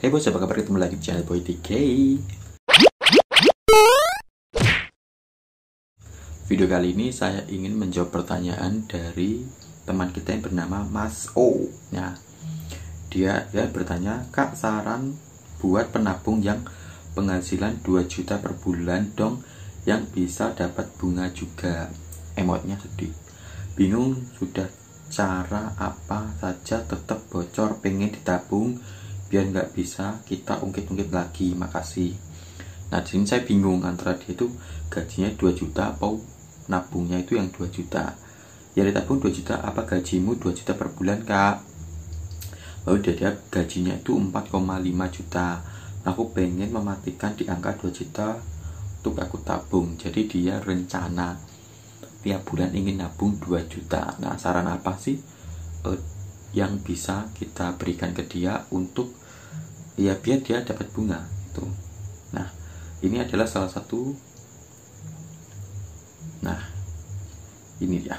Hey bos, apa kabar? Ketemu lagi di channel Boy TK. Video kali ini saya ingin menjawab pertanyaan dari teman kita yang bernama Mas O. Nah, dia bertanya, Kak, saran buat penabung yang penghasilan 2 juta per bulan dong, yang bisa dapat bunga juga. Emotnya sedih. Bingung sudah cara apa saja tetap bocor, pengen ditabung biar nggak bisa kita ungkit-ungkit lagi, makasih. Nah, di sini saya bingung antara dia itu gajinya 2 juta atau nabungnya itu yang 2 juta. Ya, ditabung 2 juta, apa gajimu 2 juta per bulan, Kak? Lalu dia gajinya itu 4,5 juta. Aku pengen mematikan di angka 2 juta untuk aku tabung. Jadi dia rencana tiap bulan ingin nabung 2 juta. Nah, saran apa sih yang bisa kita berikan ke dia untuk ya biar dia dapat bunga itu. Nah, ini adalah salah satu. Nah, ini ya,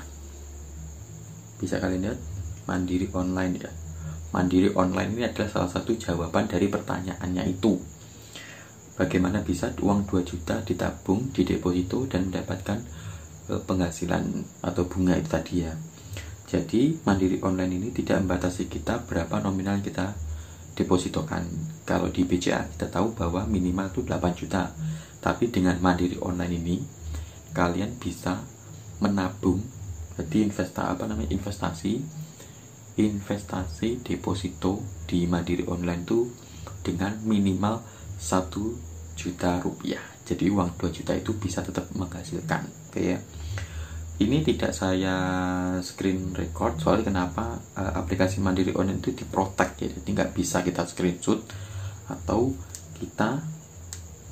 bisa kalian lihat Mandiri Online ya. Mandiri Online ini adalah salah satu jawaban dari pertanyaannya itu. Bagaimana bisa uang 2 juta ditabung di deposito dan mendapatkan penghasilan atau bunga itu tadi ya. Jadi Mandiri Online ini tidak membatasi kita berapa nominal yang kita depositokan. Kalau di BCA kita tahu bahwa minimal itu 8 juta. Tapi dengan Mandiri Online ini kalian bisa menabung. Jadi investasi deposito di Mandiri Online itu dengan minimal 1 juta rupiah. Jadi uang 2 juta itu bisa tetap menghasilkan. Oke ya. Ini tidak saya screen record, soalnya kenapa aplikasi Mandiri Online itu diprotek ya, jadi nggak bisa kita screenshot atau kita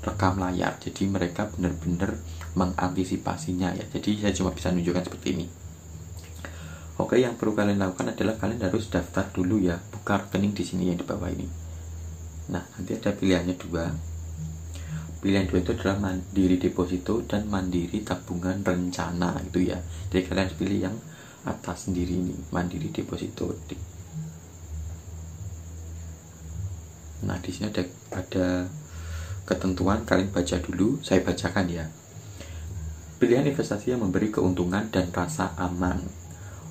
rekam layar. Jadi mereka benar-benar mengantisipasinya ya. Jadi saya cuma bisa menunjukkan seperti ini. Oke, yang perlu kalian lakukan adalah kalian harus daftar dulu ya, buka rekening di sini yang di bawah ini. Nah, nanti ada pilihannya dua. Pilihan dua itu adalah Mandiri Deposito dan Mandiri Tabungan Rencana itu ya. Jadi kalian harus pilih yang atas sendiri ini, Mandiri Deposito. Nah, di sini ada ketentuan, kalian baca dulu, saya bacakan ya. Pilihan investasi yang memberi keuntungan dan rasa aman.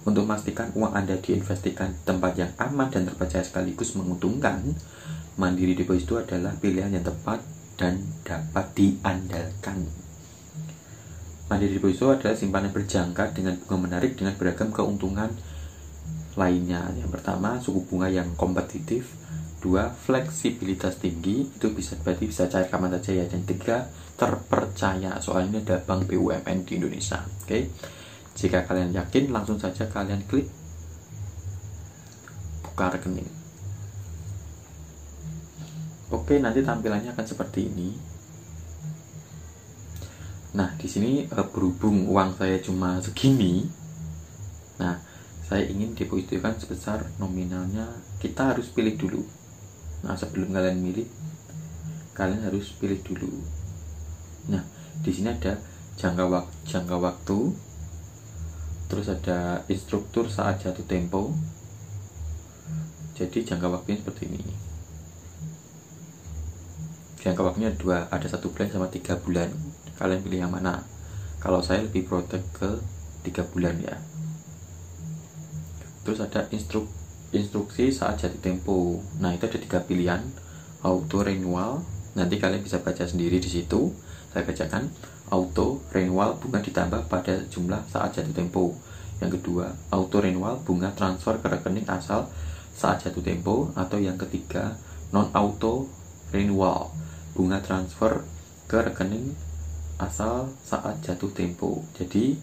Untuk memastikan uang Anda diinvestasikan di tempat yang aman dan terpercaya sekaligus menguntungkan, Mandiri Deposito adalah pilihan yang tepat dan dapat diandalkan. Mandiri Deposito adalah simpanan berjangka dengan bunga menarik dengan beragam keuntungan lainnya. Yang pertama, suku bunga yang kompetitif. Dua, fleksibilitas tinggi, itu berarti bisa cair kapan saja ya. Dan tiga, terpercaya, soalnya ada bank BUMN di Indonesia. Oke, jika kalian yakin, langsung saja kalian klik buka rekening. Oke, nanti tampilannya akan seperti ini. Nah, di sini berhubung uang saya cuma segini, nah saya ingin depositokan sebesar nominalnya. Kita harus pilih dulu. Nah, sebelum kalian milih, kalian harus pilih dulu. Nah, di sini ada jangka waktu, terus ada instruktur saat jatuh tempo. Jadi jangka waktunya seperti ini. Jangka waktunya ada 1 bulan sama 3 bulan. Kalian pilih yang mana? Kalau saya lebih protek ke 3 bulan ya. Terus ada instruksi saat jatuh tempo. Nah, itu ada 3 pilihan. Auto renewal, nanti kalian bisa baca sendiri di situ. Saya bacakan. Auto renewal, bunga ditambah pada jumlah saat jatuh tempo. Yang kedua, auto renewal, bunga transfer ke rekening asal saat jatuh tempo. Atau yang ketiga, non auto renewal, bunga transfer ke rekening asal saat jatuh tempo. Jadi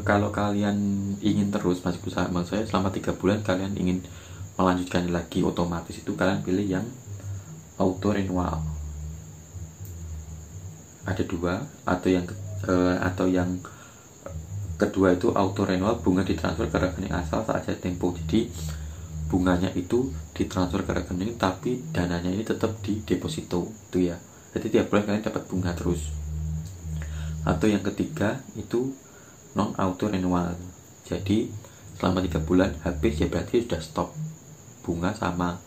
kalau kalian ingin terus masih bersama saya selama 3 bulan, kalian ingin melanjutkan lagi otomatis, itu kalian pilih yang auto renewal. Ada dua, atau yang kedua itu auto renewal, bunga ditransfer ke rekening asal saat jatuh tempo. Jadi bunganya itu ditransfer ke rekening, tapi dananya ini tetap di deposito itu ya. Jadi tiap bulan kalian dapat bunga terus. Atau yang ketiga itu non auto renewal. Jadi selama 3 bulan habis ya berarti sudah stop bunga sama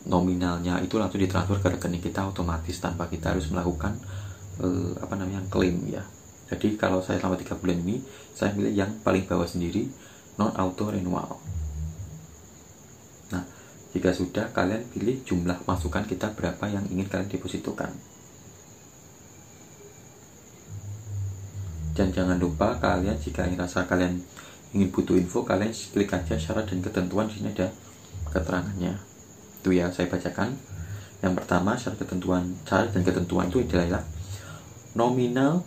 nominalnya itu langsung ditransfer ke rekening kita otomatis tanpa kita harus melakukan klaim ya. Jadi kalau saya selama 3 bulan ini saya pilih yang paling bawah sendiri, non auto renewal. Nah, jika sudah, kalian pilih jumlah masukan kita berapa yang ingin kalian depositokan. Dan jangan lupa kalian jika rasa kalian ingin butuh info, kalian klik aja syarat dan ketentuan. Di sini ada keterangannya. Itu ya, saya bacakan. Yang pertama, syarat dan ketentuan itu adalah nominal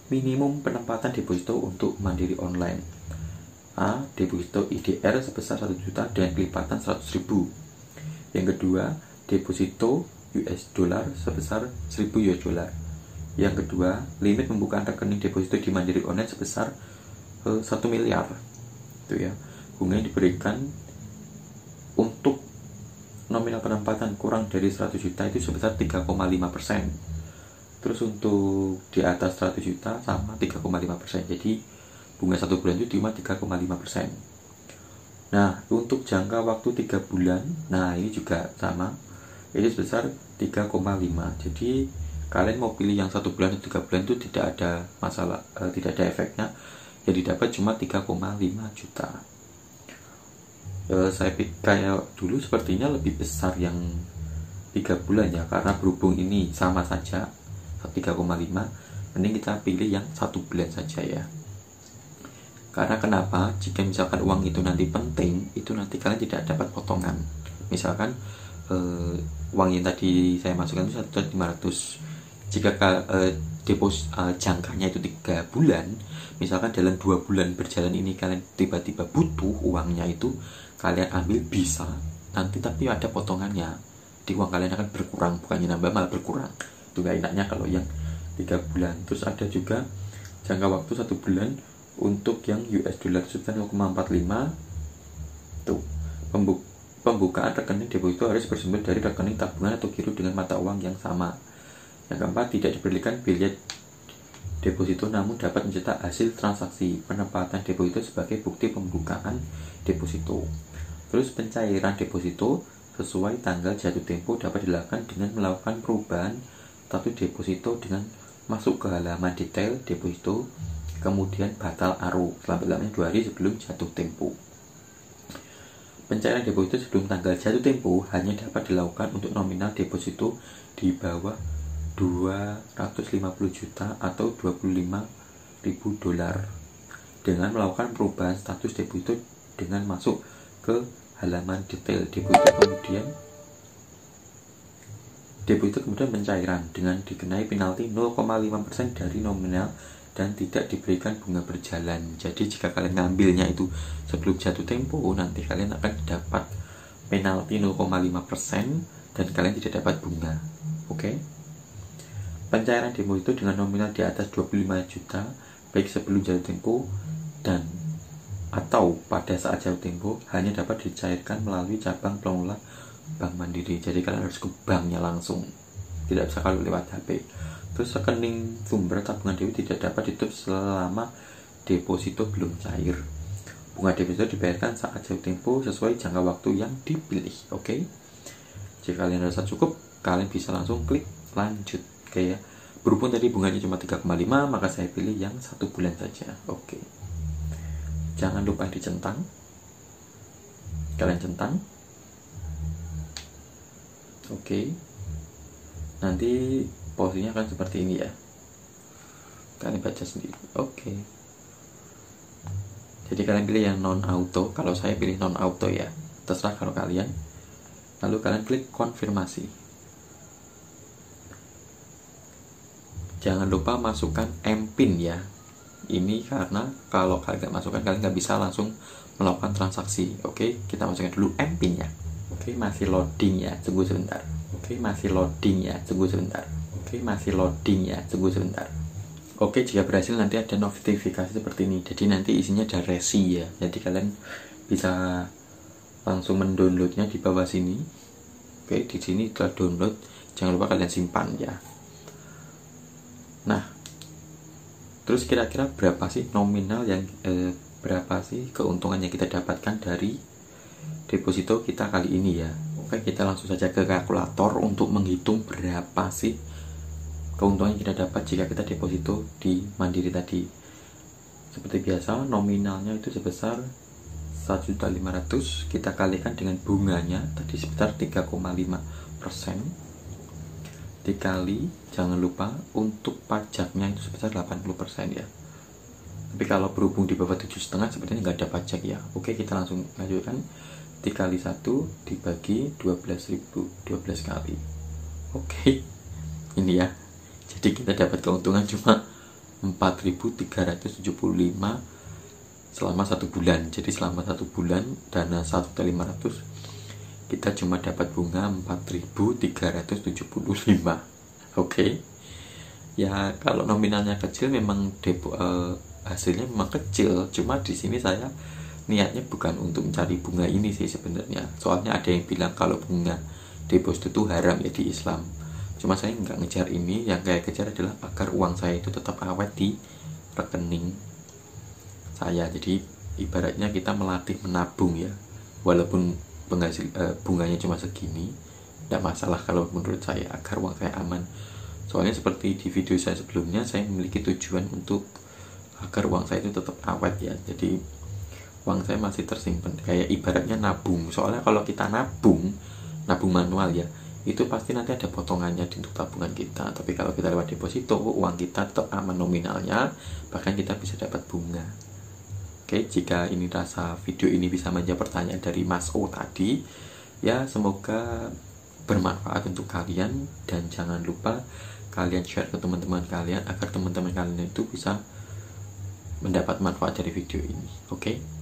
minimum penempatan deposito untuk mandiri online. A. Deposito IDR sebesar 1 juta dengan kelipatan 100.000. Yang kedua, deposito US dollar sebesar 1.000 US dollar. Yang kedua, limit pembukaan rekening deposito di mandiri online sebesar 1 miliar. Itu ya. Bunganya diberikan untuk nominal penempatan kurang dari 100 juta itu sebesar 3,5%. Terus untuk di atas 100 juta sama 3,5%. Jadi bunga 1 bulan itu cuma 3,5%. Nah, untuk jangka waktu 3 bulan, nah ini juga sama. Ini sebesar 3,5. Jadi kalian mau pilih yang 1 bulan atau 3 bulan itu tidak ada masalah, tidak ada efeknya. Jadi dapat cuma 3,5 juta. Saya kayak dulu sepertinya lebih besar yang 3 bulan ya, karena berhubung ini sama saja 3,5, mending kita pilih yang 1 bulan saja ya. Karena kenapa? Jika misalkan uang itu nanti penting, itu nanti kalian tidak dapat potongan. Misalkan uang yang tadi saya masukkan itu 1.500. Jika jangkanya itu 3 bulan, misalkan dalam 2 bulan berjalan ini kalian tiba-tiba butuh uangnya itu, kalian ambil bisa nanti, tapi ada potongannya. Di uang kalian akan berkurang, bukannya nambah malah berkurang. Itu gak enaknya kalau yang 3 bulan. Terus ada juga jangka waktu 1 bulan untuk yang US dollar sebesar 0,45. Tuh, pembukaan rekening deposito harus bersumber dari rekening tabungan atau giro dengan mata uang yang sama. Yang keempat, tidak diberikan biaya deposito namun dapat mencetak hasil transaksi penempatan deposito sebagai bukti pembukaan deposito. Terus pencairan deposito sesuai tanggal jatuh tempo dapat dilakukan dengan melakukan perubahan status deposito dengan masuk ke halaman detail deposito, kemudian batal arus selambat-lambatnya 2 hari sebelum jatuh tempo. Pencairan deposito sebelum tanggal jatuh tempo hanya dapat dilakukan untuk nominal deposito di bawah 250 juta atau 25.000 dolar dengan melakukan perubahan status deposito dengan masuk ke halaman detail deposito, kemudian pencairan dengan dikenai penalti 0,5% dari nominal dan tidak diberikan bunga berjalan. Jadi jika kalian ngambilnya itu sebelum jatuh tempo, nanti kalian akan dapat penalti 0,5% dan kalian tidak dapat bunga. Oke? Pencairan deposito dengan nominal di atas 25 juta baik sebelum jatuh tempo dan atau pada saat jatuh tempo hanya dapat dicairkan melalui cabang pengelola Bank Mandiri. Jadi kalian harus ke banknya langsung, tidak bisa kalau lewat HP. Terus rekening sumber tabungan dewi tidak dapat ditutup selama deposito belum cair. Bunga deposito dibayarkan saat jatuh tempo sesuai jangka waktu yang dipilih. Oke? Jika kalian rasa cukup, kalian bisa langsung klik lanjut. Oke ya. Berhubung tadi bunganya cuma 3,5, maka saya pilih yang 1 bulan saja. Oke. Jangan lupa dicentang. Kalian centang. Oke. Nanti posisinya akan seperti ini ya. Kalian baca sendiri. Oke. Jadi kalian pilih yang non auto. Kalau saya pilih non auto ya. Terserah kalau kalian. Lalu kalian klik konfirmasi. Jangan lupa masukkan MPIN ya. Ini karena kalau kalian nggak masukkan, kalian nggak bisa langsung melakukan transaksi. Oke, kita masukkan dulu MPIN ya. Oke, masih loading ya, tunggu sebentar. Oke, masih loading ya, tunggu sebentar. Oke, masih loading ya, tunggu sebentar. Oke, jika berhasil nanti ada notifikasi seperti ini. Jadi nanti isinya ada resi ya. Jadi kalian bisa langsung mendownloadnya di bawah sini. Oke, di sini telah download. Jangan lupa kalian simpan ya. Nah, terus kira-kira berapa sih nominal yang berapa sih keuntungan yang kita dapatkan dari deposito kita kali ini ya? Oke, kita langsung saja ke kalkulator untuk menghitung berapa sih keuntungan yang kita dapat jika kita deposito di Mandiri tadi. Seperti biasa, nominalnya itu sebesar 1.500.000, kita kalikan dengan bunganya tadi sekitar 3,5%, dikali, jangan lupa untuk pajaknya itu sebesar 80% ya. Tapi kalau berhubung di bawah 7,5 sebenarnya nggak ada pajak ya. Oke, kita langsung lanjutkan. Dikali 1 dibagi 12.000, 12 kali. Oke, ini ya. Jadi kita dapat keuntungan cuma 4.375 selama 1 bulan. Jadi selama 1 bulan dana 1.500 kita cuma dapat bunga 4.375. Oke. Ya kalau nominalnya kecil memang hasilnya memang kecil. Cuma di sini saya niatnya bukan untuk mencari bunga ini sih sebenarnya. Soalnya ada yang bilang kalau bunga deposito itu haram ya di Islam. Cuma saya nggak ngejar ini. Yang saya kejar adalah agar uang saya itu tetap awet di rekening saya. Jadi ibaratnya kita melatih menabung ya, walaupun bunganya cuma segini, tidak masalah kalau menurut saya, agar uang saya aman. Soalnya seperti di video saya sebelumnya, saya memiliki tujuan untuk agar uang saya itu tetap awet ya. Jadi uang saya masih tersimpan, kayak ibaratnya nabung. Soalnya kalau kita nabung manual ya, itu pasti nanti ada potongannya untuk tabungan kita. Tapi kalau kita lewat deposito, uang kita tetap aman nominalnya, bahkan kita bisa dapat bunga. Oke, jika ini rasa video ini bisa menjawab pertanyaan dari Mas O tadi, ya semoga bermanfaat untuk kalian. Dan jangan lupa kalian share ke teman-teman kalian agar teman-teman kalian itu bisa mendapat manfaat dari video ini. Oke.